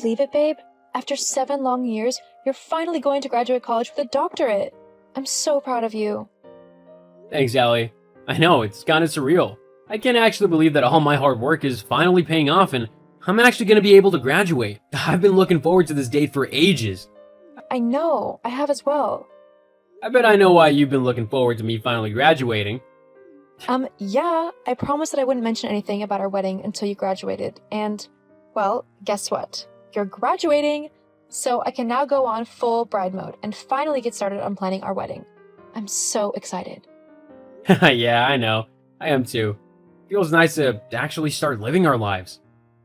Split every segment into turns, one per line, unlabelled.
believe it, babe? After 7 long years, you're finally going to graduate college with a doctorate. I'm so proud of you.
Thanks, Allie. I know, it's kinda surreal. I can't actually believe that all my hard work is finally paying off and I'm actually gonna be able to graduate. I've been looking forward to this date for ages.
I know, I have as well.
I bet I know why you've been looking forward to me finally graduating.
Yeah, I promised that I wouldn't mention anything about our wedding until you graduated, and, well, guess what? You're graduating, so I can now go on full bride mode and finally get started on planning our wedding. I'm so excited.
Yeah, I know. I am too. Feels nice to actually start living our lives.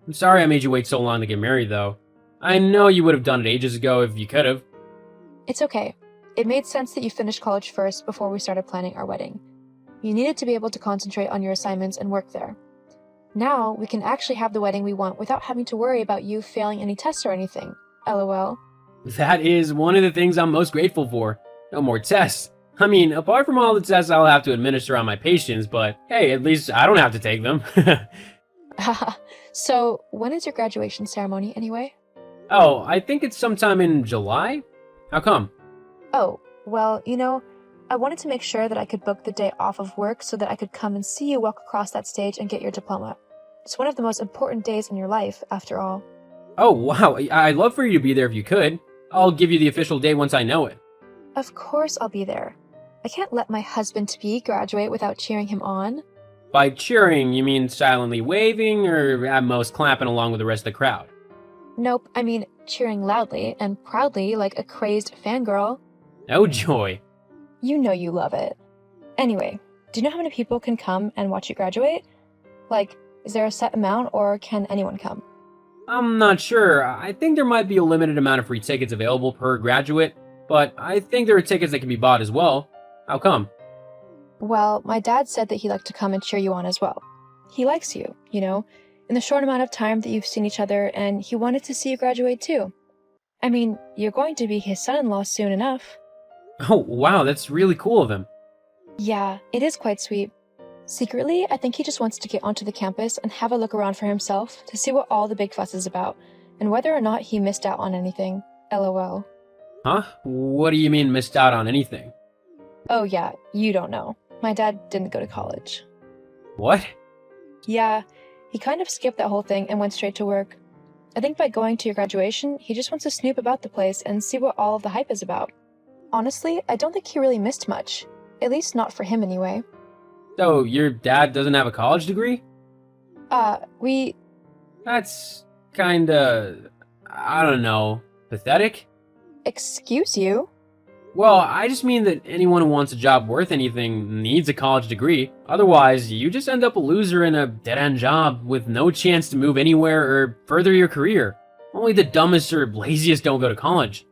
I'm sorry I made you wait so long to get married, though. I know you would have done it ages ago if you could have.
It's okay. It made sense that you finished college first before we started planning our wedding. You needed to be able to concentrate on your assignments and work there. Now, we can actually have the wedding we want without having to worry about you failing any tests or anything. LOL.
That is one of the things I'm most grateful for. No more tests. I mean, apart from all the tests I'll have to administer on my patients, but hey, at least I don't have to take them.
So, when is your graduation ceremony anyway?
Oh, I think it's sometime in July? How come?
Oh, well, I wanted to make sure that I could book the day off of work so that I could come and see you walk across that stage and get your diploma. It's one of the most important days in your life, after all.
Oh, wow. I'd love for you to be there if you could. I'll give you the official date once I know it.
Of course I'll be there. I can't let my husband-to-be graduate without cheering him on.
By cheering, you mean silently waving or at most clapping along with the rest of the crowd?
Nope, I mean cheering loudly and proudly like a crazed fangirl.
Oh, joy.
You know you love it. Anyway, do you know how many people can come and watch you graduate? Like, is there a set amount or can anyone come?
I'm not sure. I think there might be a limited amount of free tickets available per graduate, but I think there are tickets that can be bought as well. How come?
Well, my dad said that he'd like to come and cheer you on as well. He likes you, in the short amount of time that you've seen each other, and he wanted to see you graduate too. I mean, you're going to be his son-in-law soon enough.
Oh, wow, that's really cool of him.
Yeah, it is quite sweet. Secretly, I think he just wants to get onto the campus and have a look around for himself to see what all the big fuss is about, and whether or not he missed out on anything. LOL.
Huh? What do you mean missed out on anything?
Oh yeah, you don't know. My dad didn't go to college.
What?
Yeah, he kind of skipped that whole thing and went straight to work. I think by going to your graduation, he just wants to snoop about the place and see what all of the hype is about. Honestly, I don't think he really missed much. At least not for him anyway.
So, your dad doesn't have a college degree? That's kinda, I don't know, pathetic?
Excuse you?
Well, I just mean that anyone who wants a job worth anything needs a college degree. Otherwise, you just end up a loser in a dead-end job with no chance to move anywhere or further your career. Only the dumbest or laziest don't go to college.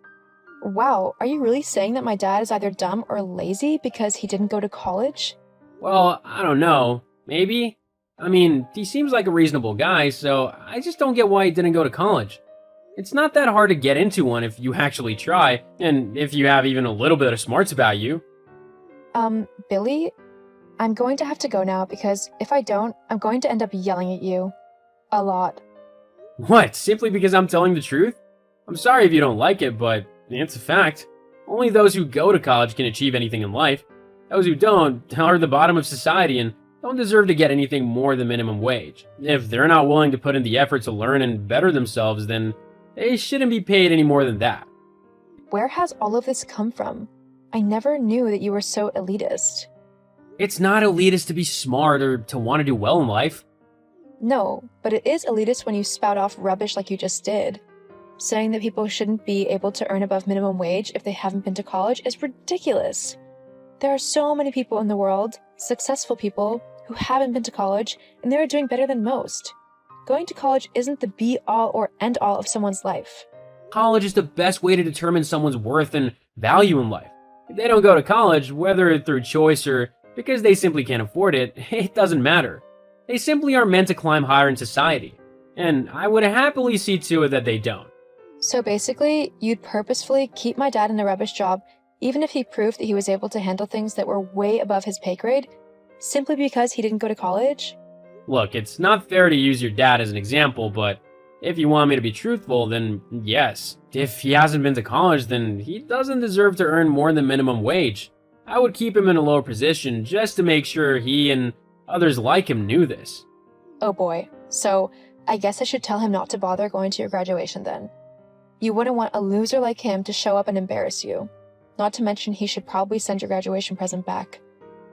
Wow, are you really saying that my dad is either dumb or lazy because he didn't go to college?
Well, I don't know. Maybe? I mean, he seems like a reasonable guy, so I just don't get why he didn't go to college. It's not that hard to get into one if you actually try, and if you have even a little bit of smarts about you.
Billy? I'm going to have to go now because if I don't, I'm going to end up yelling at you. A lot.
What, simply because I'm telling the truth? I'm sorry if you don't like it, but it's a fact. Only those who go to college can achieve anything in life. Those who don't are the bottom of society and don't deserve to get anything more than minimum wage. If they're not willing to put in the effort to learn and better themselves, then they shouldn't be paid any more than that.
Where has all of this come from? I never knew that you were so elitist.
It's not elitist to be smart or to want to do well in life.
No, but it is elitist when you spout off rubbish like you just did. Saying that people shouldn't be able to earn above minimum wage if they haven't been to college is ridiculous. There are so many people in the world, successful people, who haven't been to college, and they're doing better than most. Going to college isn't the be-all or end-all of someone's life.
College is the best way to determine someone's worth and value in life. If they don't go to college, whether through choice or because they simply can't afford it, it doesn't matter. They simply are meant to climb higher in society. And I would happily see to it that they don't.
So basically, you'd purposefully keep my dad in a rubbish job, even if he proved that he was able to handle things that were way above his pay grade, simply because he didn't go to college?
Look, it's not fair to use your dad as an example, but If you want me to be truthful, then yes. If he hasn't been to college, then he doesn't deserve to earn more than minimum wage. I would keep him in a lower position just to make sure he and others like him knew this.
Oh boy, so I guess I should tell him not to bother going to your graduation then. You wouldn't want a loser like him to show up and embarrass you. Not to mention he should probably send your graduation present back.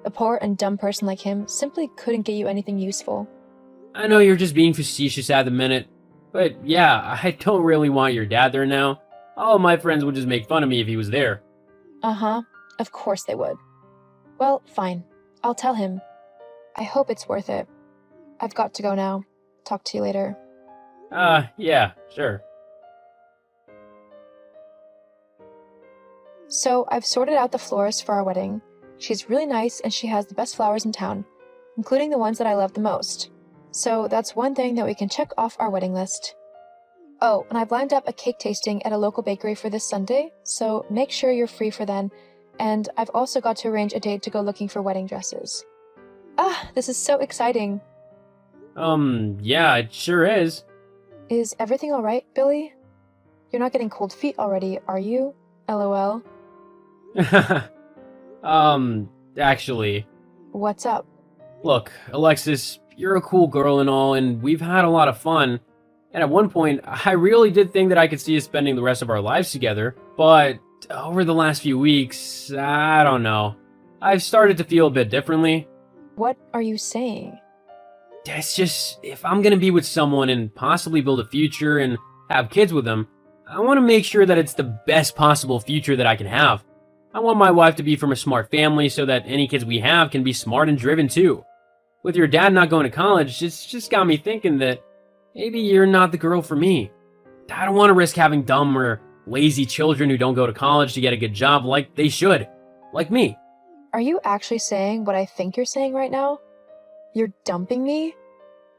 A poor and dumb person like him simply couldn't get you anything useful.
I know you're just being facetious at the minute, but yeah, I don't really want your dad there now. All of my friends would just make fun of me if he was there.
Uh-huh, of course they would. Well, fine. I'll tell him. I hope it's worth it. I've got to go now. Talk to you later.
Yeah, sure.
So, I've sorted out the florist for our wedding. She's really nice and she has the best flowers in town, including the ones that I love the most. So, that's one thing that we can check off our wedding list. Oh, and I've lined up a cake tasting at a local bakery for this Sunday, so make sure you're free for then. And I've also got to arrange a date to go looking for wedding dresses. Ah, this is so exciting.
Yeah, it sure is.
Is everything alright, Billy? You're not getting cold feet already, are you? LOL.
Actually.
What's up?
Look, Alexis, you're a cool girl and all, and we've had a lot of fun. And at one point, I really did think that I could see us spending the rest of our lives together. But over the last few weeks, I don't know. I've started to feel a bit differently.
What are you saying?
It's just, if I'm gonna be with someone and possibly build a future and have kids with them, I want to make sure that it's the best possible future that I can have. I want my wife to be from a smart family so that any kids we have can be smart and driven too. With your dad not going to college, it's just got me thinking that maybe you're not the girl for me. I don't want to risk having dumb or lazy children who don't go to college to get a good job like they should. Like me.
Are you actually saying what I think you're saying right now? You're dumping me?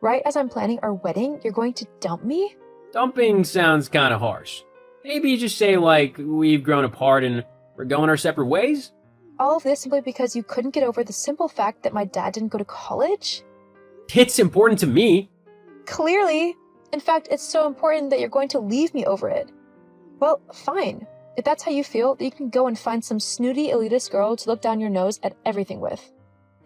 Right as I'm planning our wedding, you're going to dump me?
Dumping sounds kind of harsh. Maybe you just say like, we've grown apart and we're going our separate ways?
All of this simply because you couldn't get over the simple fact that my dad didn't go to college?
It's important to me.
Clearly. In fact, it's so important that you're going to leave me over it. Well, fine. If that's how you feel, then you can go and find some snooty elitist girl to look down your nose at everything with.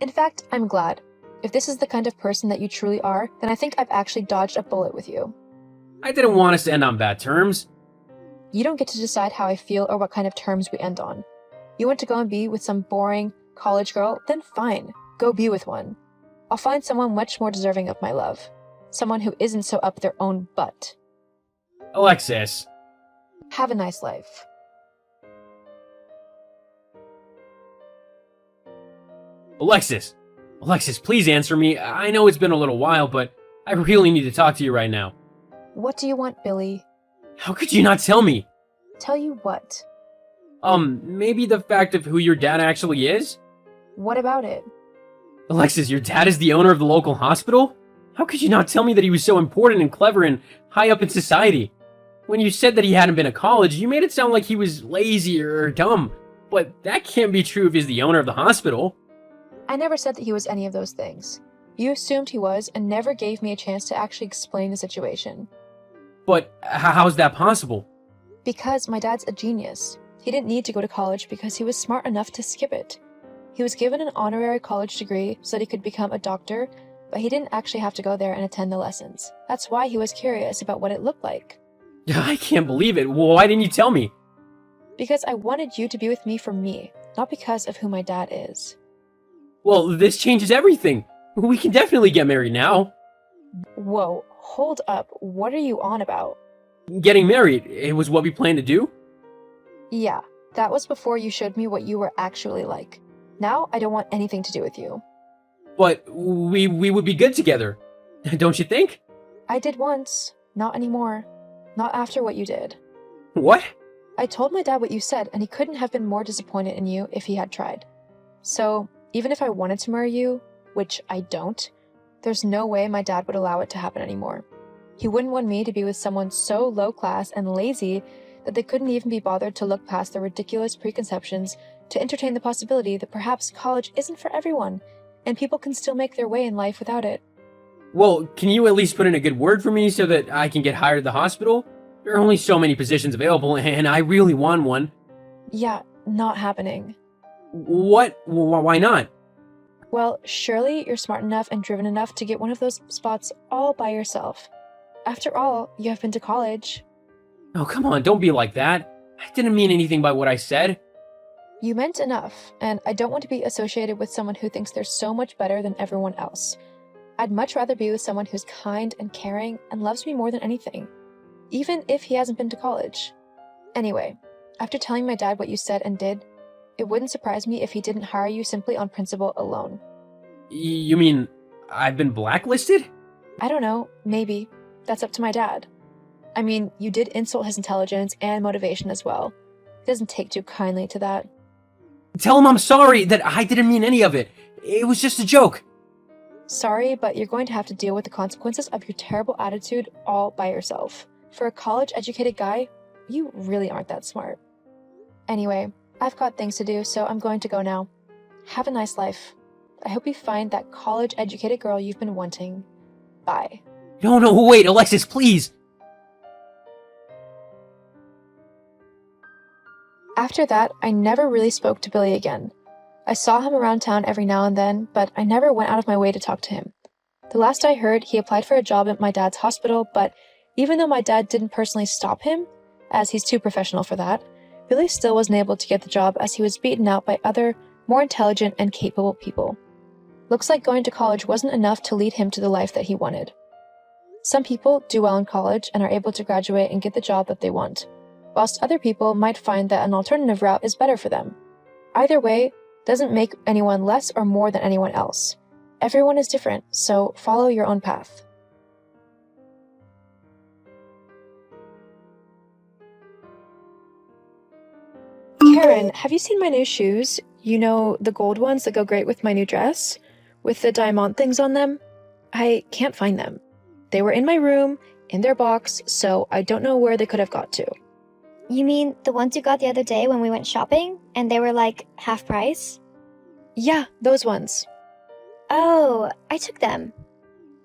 In fact, I'm glad. If this is the kind of person that you truly are, then I think I've actually dodged a bullet with you.
I didn't want us to end on bad terms.
You don't get to decide how I feel or what kind of terms we end on. You want to go and be with some boring college girl? Then fine, go be with one. I'll find someone much more deserving of my love. Someone who isn't so up their own butt.
Alexis.
Have a nice life.
Alexis, please answer me. I know it's been a little while, but I really need to talk to you right now.
What do you want, Billy?
How could you not tell me?
Tell you what?
Maybe the fact of who your dad actually is?
What about it?
Alexis, your dad is the owner of the local hospital? How could you not tell me that he was so important and clever and high up in society? When you said that he hadn't been to college, you made it sound like he was lazy or dumb. But that can't be true if he's the owner of the hospital.
I never said that he was any of those things. You assumed he was and never gave me a chance to actually explain the situation.
But how's that possible?
Because my dad's a genius. He didn't need to go to college because he was smart enough to skip it. He was given an honorary college degree so that he could become a doctor, but he didn't actually have to go there and attend the lessons. That's why he was curious about what it looked like.
I can't believe it. Why didn't you tell me?
Because I wanted you to be with me for me, not because of who my dad is.
Well, this changes everything. We can definitely get married now.
Whoa, hold up. What are you on about?
Getting married, it was what we planned to do?
Yeah, that was before you showed me what you were actually like. Now, I don't want anything to do with you.
But we would be good together. Don't you think?
I did once. Not anymore. Not after what you did.
What?
I told my dad what you said, and he couldn't have been more disappointed in you if he had tried. So, even if I wanted to marry you, which I don't, there's no way my dad would allow it to happen anymore. He wouldn't want me to be with someone so low class and lazy that they couldn't even be bothered to look past their ridiculous preconceptions to entertain the possibility that perhaps college isn't for everyone, and people can still make their way in life without it.
Well, can you at least put in a good word for me so that I can get hired at the hospital? There are only so many positions available, and I really want one.
Yeah, not happening.
What? Why not?
Well, surely you're smart enough and driven enough to get one of those spots all by yourself. After all, you have been to college.
Oh, come on, don't be like that. I didn't mean anything by what I said.
You meant enough, and I don't want to be associated with someone who thinks they're so much better than everyone else. I'd much rather be with someone who's kind and caring and loves me more than anything, even if he hasn't been to college. Anyway, after telling my dad what you said and did, it wouldn't surprise me if he didn't hire you simply on principle alone.
You mean I've been blacklisted?
I don't know, maybe. That's up to my dad. I mean, you did insult his intelligence and motivation as well. He doesn't take too kindly to that.
Tell him I'm sorry, that I didn't mean any of it. It was just a joke.
Sorry, but you're going to have to deal with the consequences of your terrible attitude all by yourself. For a college-educated guy, you really aren't that smart. Anyway, I've got things to do, so I'm going to go now. Have a nice life. I hope you find that college-educated girl you've been wanting. Bye.
No, wait, Alexis, please.
After that, I never really spoke to Billy again. I saw him around town every now and then, but I never went out of my way to talk to him. The last I heard, he applied for a job at my dad's hospital, but even though my dad didn't personally stop him, as he's too professional for that, Billy still wasn't able to get the job as he was beaten out by other, more intelligent and capable people. Looks like going to college wasn't enough to lead him to the life that he wanted. Some people do well in college and are able to graduate and get the job that they want, whilst other people might find that an alternative route is better for them. Either way doesn't make anyone less or more than anyone else. Everyone is different, so follow your own path. Karen, have you seen my new shoes? You know, the gold ones that go great with my new dress? With the diamond things on them? I can't find them. They were in my room, in their box, so I don't know where they could have got to.
You mean the ones you got the other day when we went shopping, and they were like half price?
Yeah, those ones.
Oh, I took them.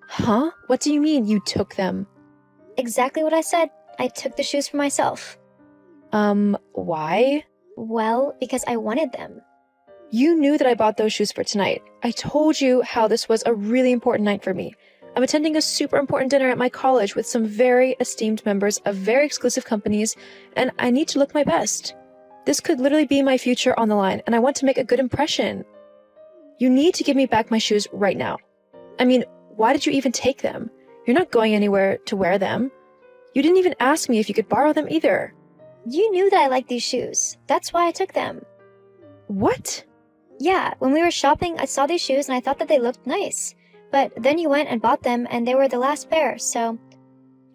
Huh? What do you mean you took them?
Exactly what I said. I took the shoes for myself.
Why?
Well, because I wanted them.
You knew that I bought those shoes for tonight. I told you how this was a really important night for me. I'm attending a super important dinner at my college with some very esteemed members of very exclusive companies, and I need to look my best. This could literally be my future on the line, and I want to make a good impression. You need to give me back my shoes right now. I mean, why did you even take them? You're not going anywhere to wear them. You didn't even ask me if you could borrow them either.
You knew that I liked these shoes. That's why I took them.
What?
Yeah, when we were shopping, I saw these shoes and I thought that they looked nice. But then you went and bought them and they were the last pair, so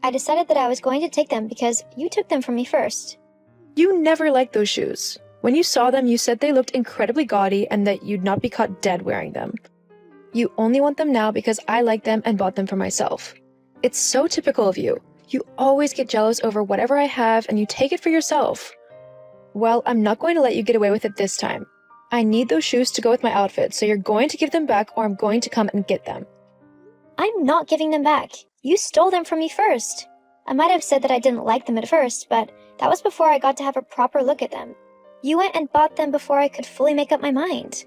I decided that I was going to take them because you took them from me first.
You never liked those shoes. When you saw them, you said they looked incredibly gaudy and that you'd not be caught dead wearing them. You only want them now because I like them and bought them for myself. It's so typical of you. You always get jealous over whatever I have and you take it for yourself. Well, I'm not going to let you get away with it this time. I need those shoes to go with my outfit, so you're going to give them back or I'm going to come and get them.
I'm not giving them back. You stole them from me first. I might have said that I didn't like them at first, but that was before I got to have a proper look at them. You went and bought them before I could fully make up my mind.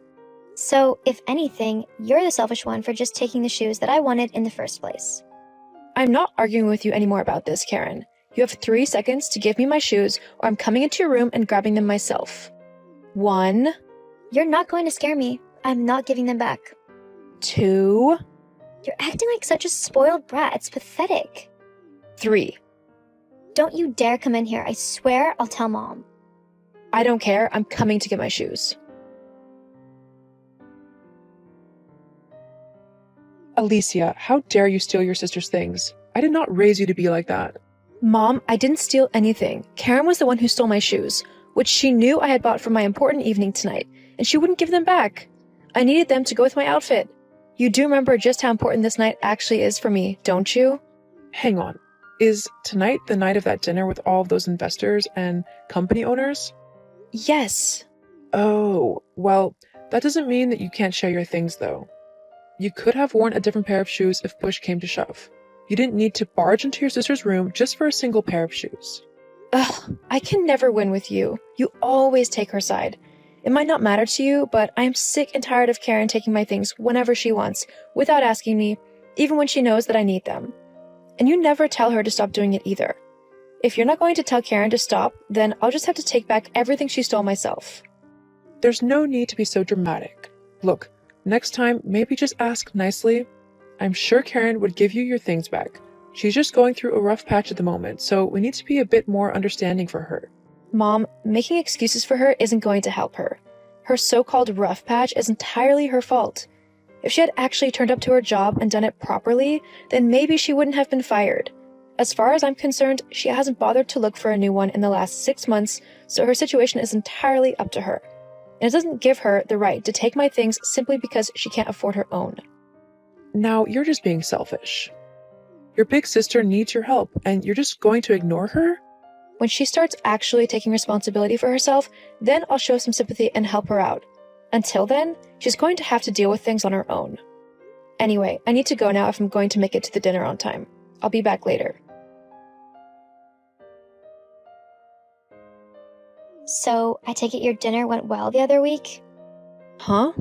So, if anything, you're the selfish one for just taking the shoes that I wanted in the first place.
I'm not arguing with you anymore about this, Karen. You have 3 seconds to give me my shoes or I'm coming into your room and grabbing them myself. 1.
You're not going to scare me. I'm not giving them back.
2.
You're acting like such a spoiled brat. It's pathetic.
3.
Don't you dare come in here. I swear I'll tell Mom.
I don't care. I'm coming to get my shoes.
Alicia, how dare you steal your sister's things? I did not raise you to be like that.
Mom, I didn't steal anything. Karen was the one who stole my shoes, which she knew I had bought for my important evening tonight, and she wouldn't give them back. I needed them to go with my outfit. You do remember just how important this night actually is for me, don't you?
Hang on. Is tonight the night of that dinner with all of those investors and company owners?
Yes.
Oh, well, that doesn't mean that you can't share your things, though. You could have worn a different pair of shoes if push came to shove. You didn't need to barge into your sister's room just for a single pair of shoes.
Ugh, I can never win with you. You always take her side. It might not matter to you, but I am sick and tired of Karen taking my things whenever she wants, without asking me, even when she knows that I need them. And you never tell her to stop doing it either. If you're not going to tell Karen to stop, then I'll just have to take back everything she stole myself.
There's no need to be so dramatic. Look, next time, maybe just ask nicely. I'm sure Karen would give you your things back. She's just going through a rough patch at the moment, so we need to be a bit more understanding for her.
Mom, making excuses for her isn't going to help her. Her so-called rough patch is entirely her fault. If she had actually turned up to her job and done it properly, then maybe she wouldn't have been fired. As far as I'm concerned, she hasn't bothered to look for a new one in the last 6 months, so her situation is entirely up to her. And it doesn't give her the right to take my things simply because she can't afford her own.
Now, you're just being selfish. Your big sister needs your help, and you're just going to ignore her?
When she starts actually taking responsibility for herself, then I'll show some sympathy and help her out. Until then, she's going to have to deal with things on her own. Anyway, I need to go now if I'm going to make it to the dinner on time. I'll be back later.
So, I take it your dinner went well the other week?
Huh?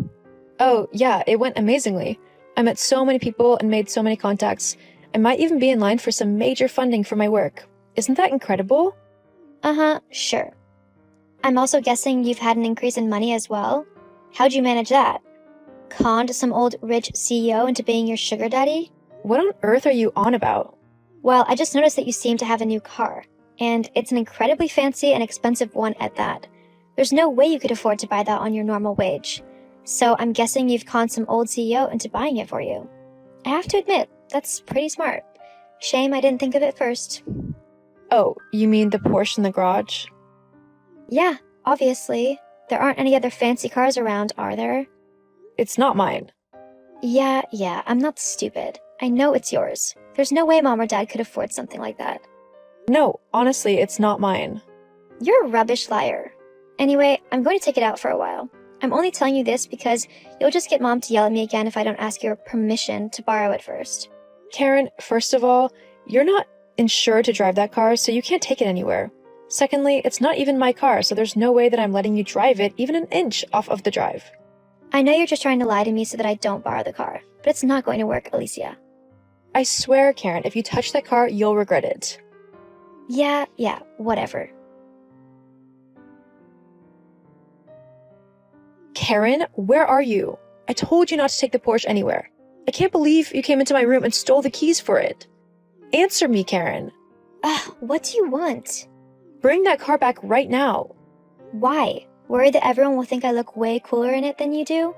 Oh, yeah, it went amazingly. I met so many people and made so many contacts. I might even be in line for some major funding for my work. Isn't that incredible?
Uh-huh, sure. I'm also guessing you've had an increase in money as well? How'd you manage that? Conned some old rich CEO into being your sugar daddy?
What on earth are you on about?
Well, I just noticed that you seem to have a new car, and it's an incredibly fancy and expensive one at that. There's no way you could afford to buy that on your normal wage. So I'm guessing you've conned some old CEO into buying it for you. I have to admit, that's pretty smart. Shame I didn't think of it first.
Oh, you mean the Porsche in the garage?
Yeah, obviously. There aren't any other fancy cars around, are there?
It's not mine.
Yeah, I'm not stupid. I know it's yours. There's no way Mom or Dad could afford something like that.
No, honestly, it's not mine.
You're a rubbish liar. Anyway, I'm going to take it out for a while. I'm only telling you this because you'll just get Mom to yell at me again if I don't ask your permission to borrow it first.
Karen, first of all, you're not insured to drive that car, so you can't take it anywhere. Secondly, it's not even my car, so there's no way that I'm letting you drive it even an inch off of the drive.
I know you're just trying to lie to me so that I don't borrow the car, but it's not going to work, Alicia.
I swear, Karen, if you touch that car, you'll regret it.
Yeah, whatever.
Karen, where are you? I told you not to take the Porsche anywhere. I can't believe you came into my room and stole the keys for it. Answer me, Karen.
What do you want?
Bring that car back right now.
Why? Worried that everyone will think I look way cooler in it than you do?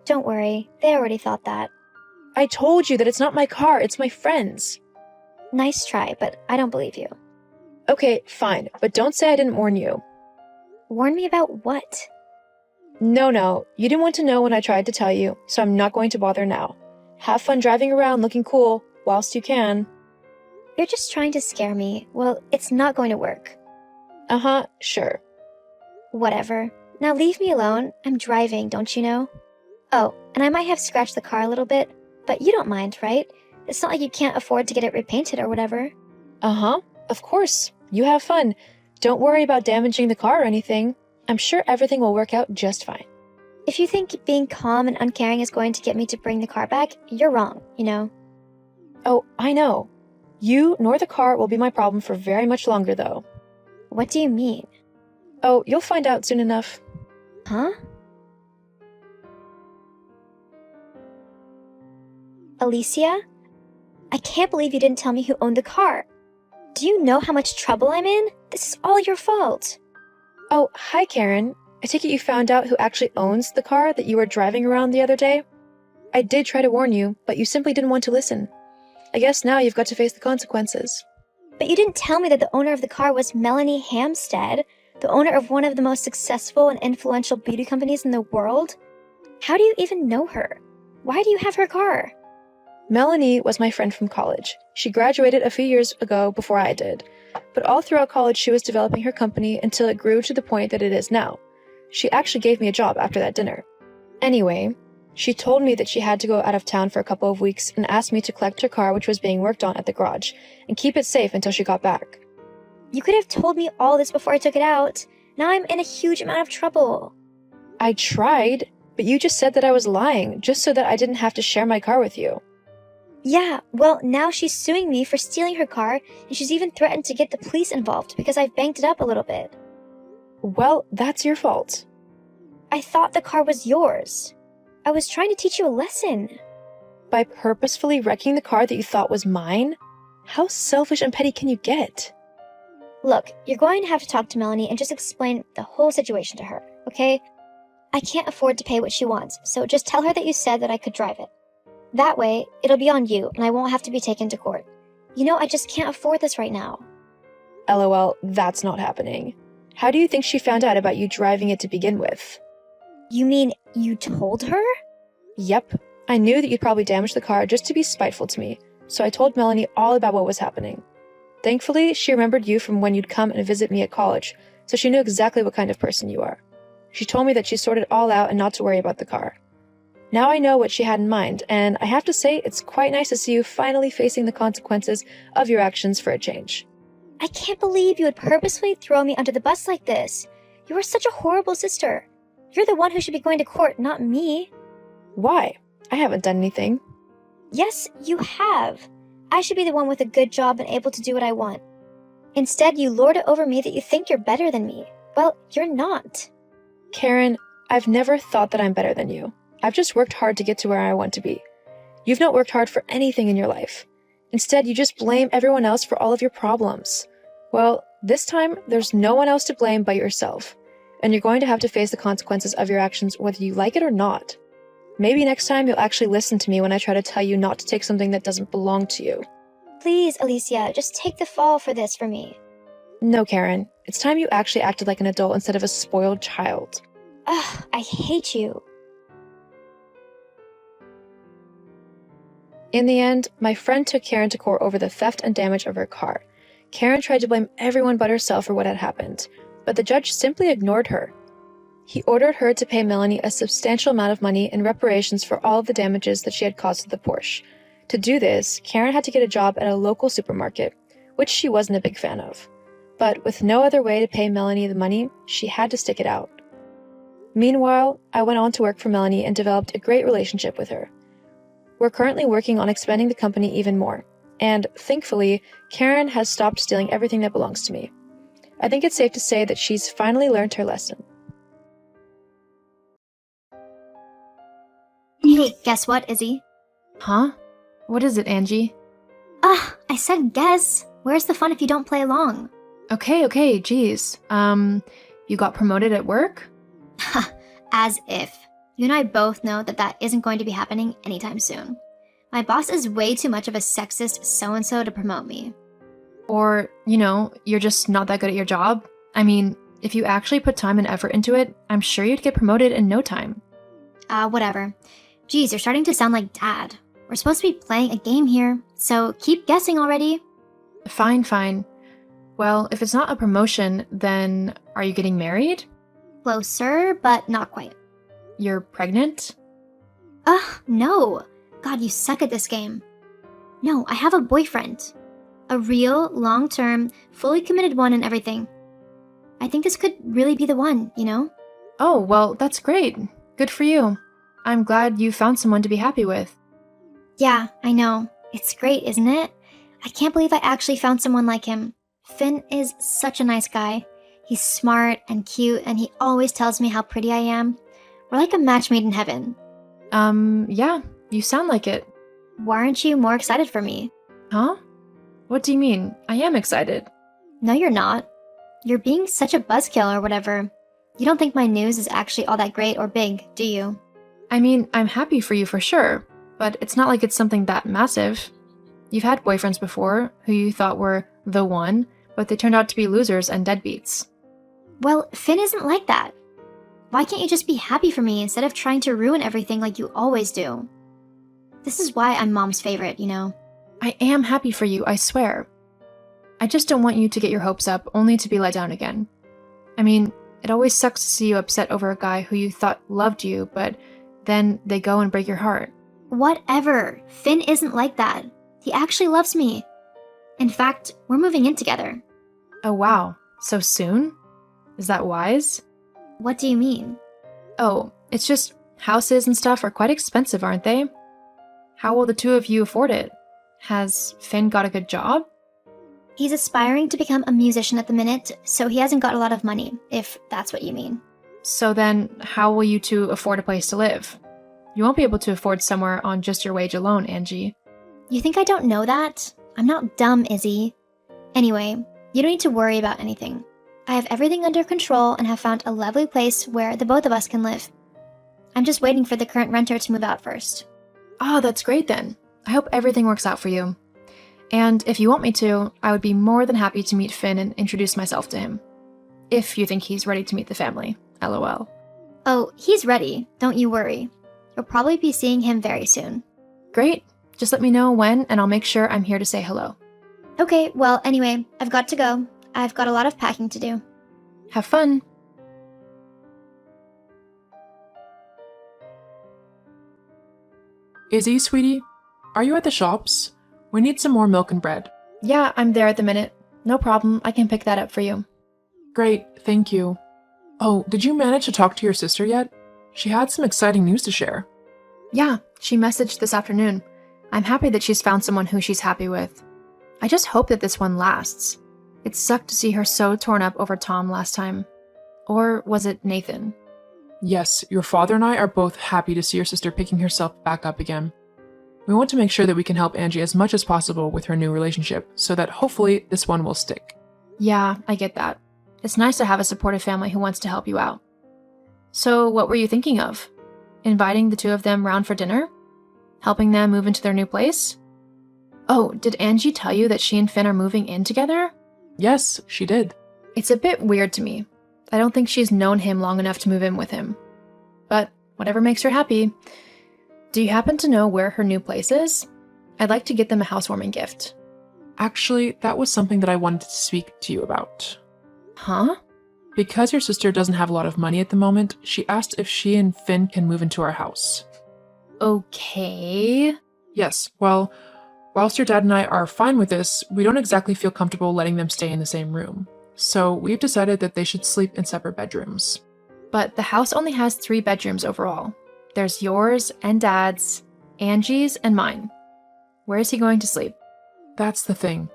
Don't worry, they already thought that.
I told you that it's not my car, it's my friend's.
Nice try, but I don't believe you.
Okay, fine, but don't say I didn't warn you.
Warn me about what?
No, you didn't want to know when I tried to tell you, so I'm not going to bother now. Have fun driving around looking cool, whilst you can.
You're just trying to scare me. Well, it's not going to work.
Uh-huh, sure.
Whatever. Now leave me alone. I'm driving, don't you know? Oh, and I might have scratched the car a little bit, but you don't mind, right? It's not like you can't afford to get it repainted or whatever.
Uh-huh, of course. You have fun. Don't worry about damaging the car or anything. I'm sure everything will work out just fine.
If you think being calm and uncaring is going to get me to bring the car back, you're wrong, you know?
Oh, I know. You nor the car will be my problem for very much longer, though.
What do you mean?
Oh, you'll find out soon enough.
Huh? Alicia? I can't believe you didn't tell me who owned the car. Do you know how much trouble I'm in? This is all your fault.
Oh, hi, Karen. I take it you found out who actually owns the car that you were driving around the other day? I did try to warn you, but you simply didn't want to listen. I guess now you've got to face the consequences.
But you didn't tell me that the owner of the car was Melanie Hampstead, the owner of one of the most successful and influential beauty companies in the world. How do you even know her? Why do you have her car?
Melanie was my friend from college. She graduated a few years ago before I did. But all throughout college, she was developing her company until it grew to the point that it is now. She actually gave me a job after that dinner. Anyway, She told me that she had to go out of town for a couple of weeks and asked me to collect her car, which was being worked on at the garage, and keep it safe until she got back.
You could have told me all this before I took it out. Now I'm in a huge amount of trouble.
I tried, but you just said that I was lying, just so that I didn't have to share my car with you.
Yeah, well, now she's suing me for stealing her car, and she's even threatened to get the police involved because I've banked it up a little bit.
Well, that's your fault.
I thought the car was yours. I was trying to teach you a lesson.
By purposefully wrecking the car that you thought was mine? How selfish and petty can you get?
Look, you're going to have to talk to Melanie and just explain the whole situation to her, okay? I can't afford to pay what she wants, so just tell her that you said that I could drive it. That way, it'll be on you, and I won't have to be taken to court. You know, I just can't afford this right now.
LOL, that's not happening. How do you think she found out about you driving it to begin with?
You mean you told her?
Yep. I knew that you'd probably damage the car just to be spiteful to me, so I told Melanie all about what was happening. Thankfully, she remembered you from when you'd come and visit me at college, so she knew exactly what kind of person you are. She told me that she sorted it all out and not to worry about the car. Now I know what she had in mind, and I have to say it's quite nice to see you finally facing the consequences of your actions for a change.
I can't believe you would purposefully throw me under the bus like this. You are such a horrible sister. You're the one who should be going to court, not me.
Why? I haven't done anything.
Yes, you have. I should be the one with a good job and able to do what I want. Instead, you lord it over me that you think you're better than me. Well, you're not.
Karen, I've never thought that I'm better than you. I've just worked hard to get to where I want to be. You've not worked hard for anything in your life. Instead, you just blame everyone else for all of your problems. Well, this time, there's no one else to blame but yourself. And you're going to have to face the consequences of your actions whether you like it or not. Maybe next time you'll actually listen to me when I try to tell you not to take something that doesn't belong to you.
Please, Alicia, just take the fall for this for me.
No, Karen. It's time you actually acted like an adult instead of a spoiled child.
Ugh, I hate you.
In the end, my friend took Karen to court over the theft and damage of her car. Karen tried to blame everyone but herself for what had happened, but the judge simply ignored her. He ordered her to pay Melanie a substantial amount of money in reparations for all of the damages that she had caused to the Porsche. To do this, Karen had to get a job at a local supermarket, which she wasn't a big fan of. But with no other way to pay Melanie the money, she had to stick it out. Meanwhile, I went on to work for Melanie and developed a great relationship with her. We're currently working on expanding the company even more, and thankfully, Karen has stopped stealing everything that belongs to me. I think it's safe to say that she's finally learned her lesson.
Hey, guess what, Izzy?
Huh? What is it, Angie?
I said guess. Where's the fun if you don't play along?
Okay, geez. You got promoted at work?
As if. You and I both know that that isn't going to be happening anytime soon. My boss is way too much of a sexist so-and-so to promote me.
Or, you're just not that good at your job? I mean, if you actually put time and effort into it, I'm sure you'd get promoted in no time.
Whatever. Geez, you're starting to sound like Dad. We're supposed to be playing a game here, so keep guessing already.
Fine. Well, if it's not a promotion, then are you getting married?
Closer, but not quite.
You're pregnant?
No. God, you suck at this game. No, I have a boyfriend. A real, long-term, fully committed one and everything. I think this could really be the one,
Oh, well, that's great. Good for you. I'm glad you found someone to be happy with.
Yeah, I know. It's great, isn't it? I can't believe I actually found someone like him. Finn is such a nice guy. He's smart and cute, and he always tells me how pretty I am. We're like a match made in heaven.
Yeah, you sound like it.
Why aren't you more excited for me?
Huh? What do you mean? I am excited.
No, you're not. You're being such a buzzkill or whatever. You don't think my news is actually all that great or big, do you?
I mean, I'm happy for you for sure, but it's not like it's something that massive. You've had boyfriends before who you thought were the one, but they turned out to be losers and deadbeats.
Well, Finn isn't like that. Why can't you just be happy for me instead of trying to ruin everything like you always do? This is why I'm Mom's favorite,
I am happy for you, I swear. I just don't want you to get your hopes up only to be let down again. I mean, it always sucks to see you upset over a guy who you thought loved you, but then they go and break your heart.
Whatever. Finn isn't like that. He actually loves me. In fact, we're moving in together.
Oh wow, so soon? Is that wise?
What do you mean?
Oh, it's just houses and stuff are quite expensive, aren't they? How will the two of you afford it? Has Finn got a good job?
He's aspiring to become a musician at the minute, so he hasn't got a lot of money, if that's what you mean.
So then, how will you two afford a place to live? You won't be able to afford somewhere on just your wage alone, Angie.
You think I don't know that? I'm not dumb, Izzy. Anyway, you don't need to worry about anything. I have everything under control and have found a lovely place where the both of us can live. I'm just waiting for the current renter to move out first.
Oh, that's great then. I hope everything works out for you. And if you want me to, I would be more than happy to meet Finn and introduce myself to him. If you think he's ready to meet the family. LOL.
Oh, he's ready. Don't you worry. You'll probably be seeing him very soon.
Great. Just let me know when and I'll make sure I'm here to say hello.
Okay, well, anyway, I've got to go. I've got a lot of packing to do.
Have fun.
Izzy, sweetie, are you at the shops? We need some more milk and bread.
Yeah, I'm there at the minute. No problem. I can pick that up for you.
Great, thank you. Oh, did you manage to talk to your sister yet? She had some exciting news to share.
Yeah, she messaged this afternoon. I'm happy that she's found someone who she's happy with. I just hope that this one lasts. It sucked to see her so torn up over Tom last time. Or was it Nathan?
Yes, your father and I are both happy to see your sister picking herself back up again. We want to make sure that we can help Angie as much as possible with her new relationship, so that hopefully this one will stick.
Yeah, I get that. It's nice to have a supportive family who wants to help you out. So what were you thinking of? Inviting the two of them round for dinner? Helping them move into their new place? Oh, did Angie tell you that she and Finn are moving in together?
Yes, she did.
It's a bit weird to me. I don't think she's known him long enough to move in with him. But whatever makes her happy. Do you happen to know where her new place is? I'd like to get them a housewarming gift.
Actually, that was something that I wanted to speak to you about.
Huh?
Because your sister doesn't have a lot of money at the moment, she asked if she and Finn can move into our house.
Okay.
Yes, well, whilst your dad and I are fine with this, we don't exactly feel comfortable letting them stay in the same room. So we've decided that they should sleep in separate bedrooms.
But the house only has 3 bedrooms overall. There's yours and Dad's, Angie's, and mine. Where is he going to sleep?
That's the thing.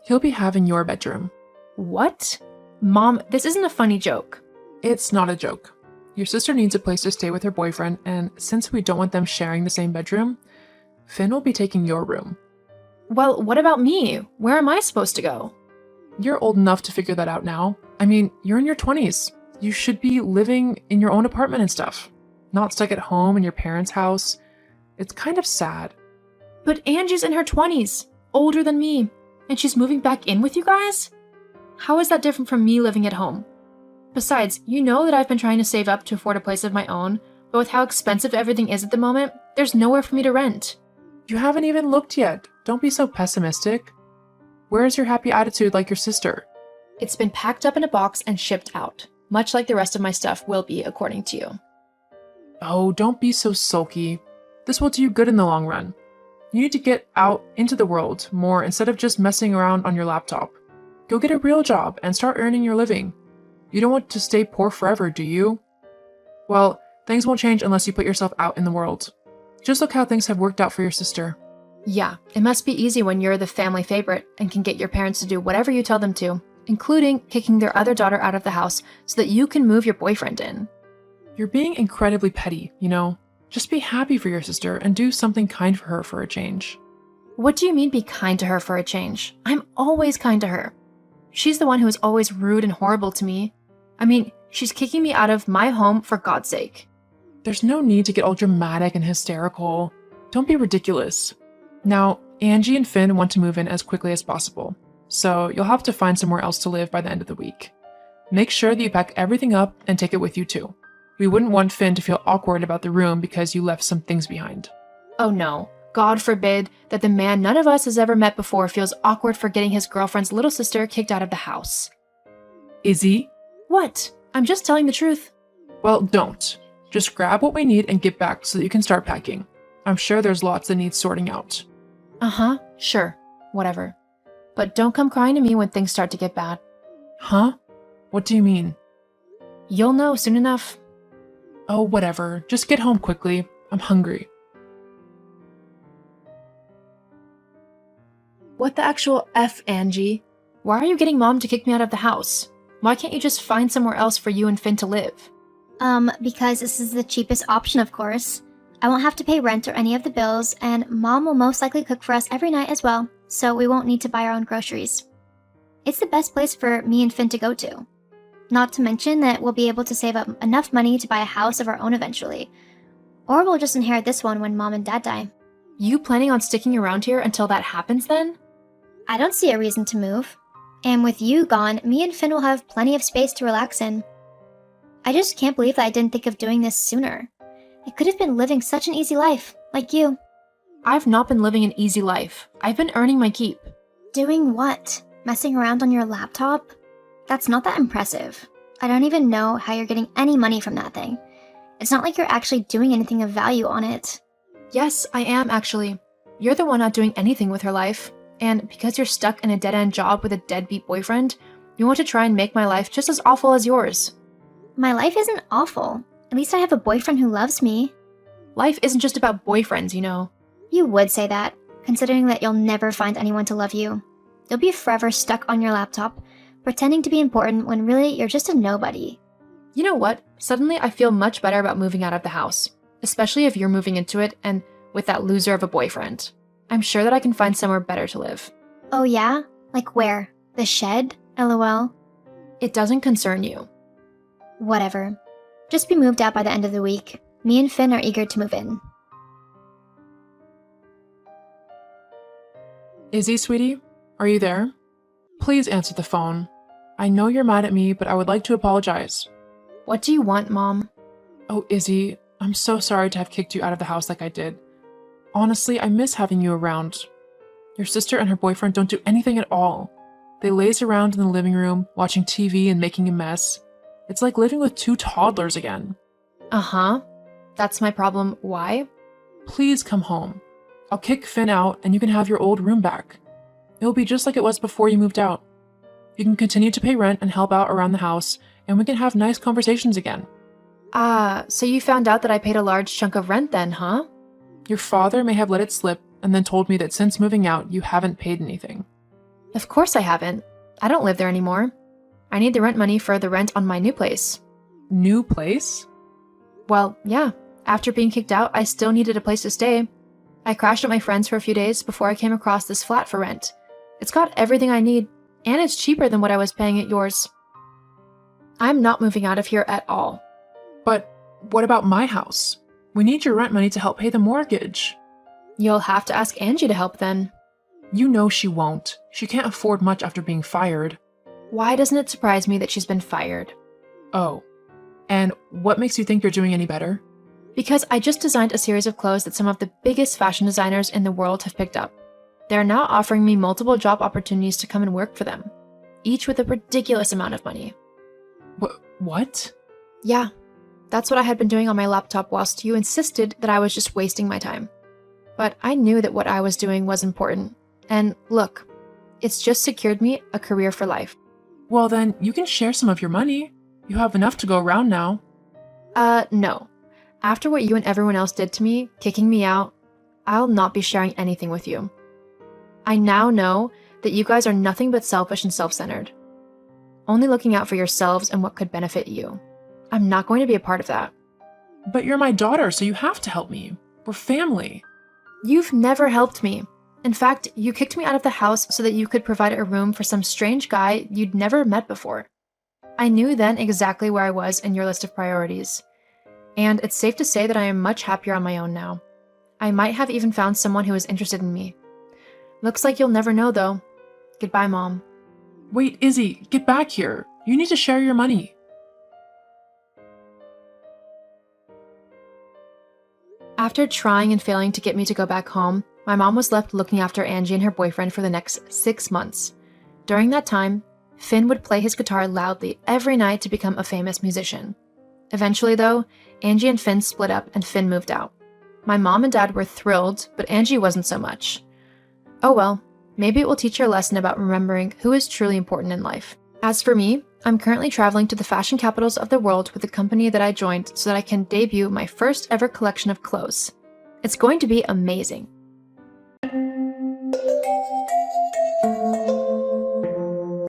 He'll be having your bedroom.
What? Mom, this isn't a funny joke.
It's not a joke. Your sister needs a place to stay with her boyfriend, and since we don't want them sharing the same bedroom, Finn will be taking your room.
Well, what about me? Where am I supposed to go?
You're old enough to figure that out now. I mean, you're in your 20s. You should be living in your own apartment and stuff. Not stuck at home in your parents' house. It's kind of sad.
But Angie's in her 20s, older than me, and she's moving back in with you guys? How is that different from me living at home? Besides, you know that I've been trying to save up to afford a place of my own, but with how expensive everything is at the moment, there's nowhere for me to rent.
You haven't even looked yet. Don't be so pessimistic. Where's your happy attitude like your sister?
It's been packed up in a box and shipped out, much like the rest of my stuff will be, according to you.
Oh, don't be so sulky. This will do you good in the long run. You need to get out into the world more instead of just messing around on your laptop. Go get a real job and start earning your living. You don't want to stay poor forever, do you? Well, things won't change unless you put yourself out in the world. Just look how things have worked out for your sister.
Yeah, it must be easy when you're the family favorite and can get your parents to do whatever you tell them to, including kicking their other daughter out of the house so that you can move your boyfriend in.
You're being incredibly petty, you know? Just be happy for your sister and do something kind for her for a change.
What do you mean be kind to her for a change? I'm always kind to her. She's the one who is always rude and horrible to me. I mean, she's kicking me out of my home for God's sake.
There's no need to get all dramatic and hysterical. Don't be ridiculous. Now, Angie and Finn want to move in as quickly as possible, so you'll have to find somewhere else to live by the end of the week. Make sure that you pack everything up and take it with you too. We wouldn't want Finn to feel awkward about the room because you left some things behind.
Oh no, God forbid that the man none of us has ever met before feels awkward for getting his girlfriend's little sister kicked out of the house.
Izzy?
What? I'm just telling the truth.
Well, don't. Just grab what we need and get back so that you can start packing. I'm sure there's lots that need sorting out.
Uh-huh, sure, whatever. But don't come crying to me when things start to get bad.
Huh? What do you mean?
You'll know soon enough.
Oh, whatever. Just get home quickly. I'm hungry.
What the actual F, Angie? Why are you getting Mom to kick me out of the house? Why can't you just find somewhere else for you and Finn to live?
Because this is the cheapest option, of course. I won't have to pay rent or any of the bills, and Mom will most likely cook for us every night as well, so we won't need to buy our own groceries. It's the best place for me and Finn to go to. Not to mention that we'll be able to save up enough money to buy a house of our own eventually. Or we'll just inherit this one when Mom and Dad die.
You planning on sticking around here until that happens then?
I don't see a reason to move. And with you gone, me and Finn will have plenty of space to relax in. I just can't believe that I didn't think of doing this sooner. I could have been living such an easy life, like you.
I've not been living an easy life. I've been earning my keep.
Doing what? Messing around on your laptop? That's not that impressive. I don't even know how you're getting any money from that thing. It's not like you're actually doing anything of value on it.
Yes, I am actually. You're the one not doing anything with her life. And because you're stuck in a dead-end job with a deadbeat boyfriend, you want to try and make my life just as awful as yours.
My life isn't awful. At least I have a boyfriend who loves me.
Life isn't just about boyfriends, you know.
You would say that, considering that you'll never find anyone to love you. You'll be forever stuck on your laptop, pretending to be important when really you're just a nobody.
You know what? Suddenly I feel much better about moving out of the house, especially if you're moving into it and with that loser of a boyfriend. I'm sure that I can find somewhere better to live.
Oh yeah? Like where? The shed? LOL.
It doesn't concern you.
Whatever. Just be moved out by the end of the week. Me and Finn are eager to move in.
Izzy, sweetie? Are you there? Please answer the phone. I know you're mad at me, but I would like to apologize.
What do you want, Mom?
Oh, Izzy, I'm so sorry to have kicked you out of the house like I did. Honestly, I miss having you around. Your sister and her boyfriend don't do anything at all. They laze around in the living room, watching TV and making a mess. It's like living with two toddlers again.
Uh-huh. That's my problem. Why?
Please come home. I'll kick Finn out and you can have your old room back. It'll be just like it was before you moved out. You can continue to pay rent and help out around the house, and we can have nice conversations again.
So you found out that I paid a large chunk of rent then, huh?
Your father may have let it slip and then told me that since moving out, you haven't paid anything.
Of course I haven't. I don't live there anymore. I need the rent money for the rent on my new place.
New place?
Well, yeah. After being kicked out, I still needed a place to stay. I crashed at my friend's for a few days before I came across this flat for rent. It's got everything I need, and it's cheaper than what I was paying at yours. I'm not moving out of here at all.
But what about my house? We need your rent money to help pay the mortgage.
You'll have to ask Angie to help then.
You know she won't. She can't afford much after being fired.
Why doesn't it surprise me that she's been fired?
Oh. And what makes you think you're doing any better?
Because I just designed a series of clothes that some of the biggest fashion designers in the world have picked up. They're now offering me multiple job opportunities to come and work for them, each with a ridiculous amount of money.
What?
Yeah, that's what I had been doing on my laptop whilst you insisted that I was just wasting my time. But I knew that what I was doing was important. And look, it's just secured me a career for life.
Well then, you can share some of your money. You have enough to go around now.
No. After what you and everyone else did to me, kicking me out, I'll not be sharing anything with you. I now know that you guys are nothing but selfish and self-centered. Only looking out for yourselves and what could benefit you. I'm not going to be a part of that.
But you're my daughter, so you have to help me. We're family.
You've never helped me. In fact, you kicked me out of the house so that you could provide a room for some strange guy you'd never met before. I knew then exactly where I was in your list of priorities. And it's safe to say that I am much happier on my own now. I might have even found someone who is interested in me. Looks like you'll never know, though. Goodbye, Mom.
Wait, Izzy, get back here. You need to share your money.
After trying and failing to get me to go back home, my mom was left looking after Angie and her boyfriend for the next 6 months. During that time, Finn would play his guitar loudly every night to become a famous musician. Eventually, though, Angie and Finn split up and Finn moved out. My mom and dad were thrilled, but Angie wasn't so much. Oh well, maybe it will teach her a lesson about remembering who is truly important in life. As for me, I'm currently traveling to the fashion capitals of the world with the company that I joined so that I can debut my first ever collection of clothes. It's going to be amazing.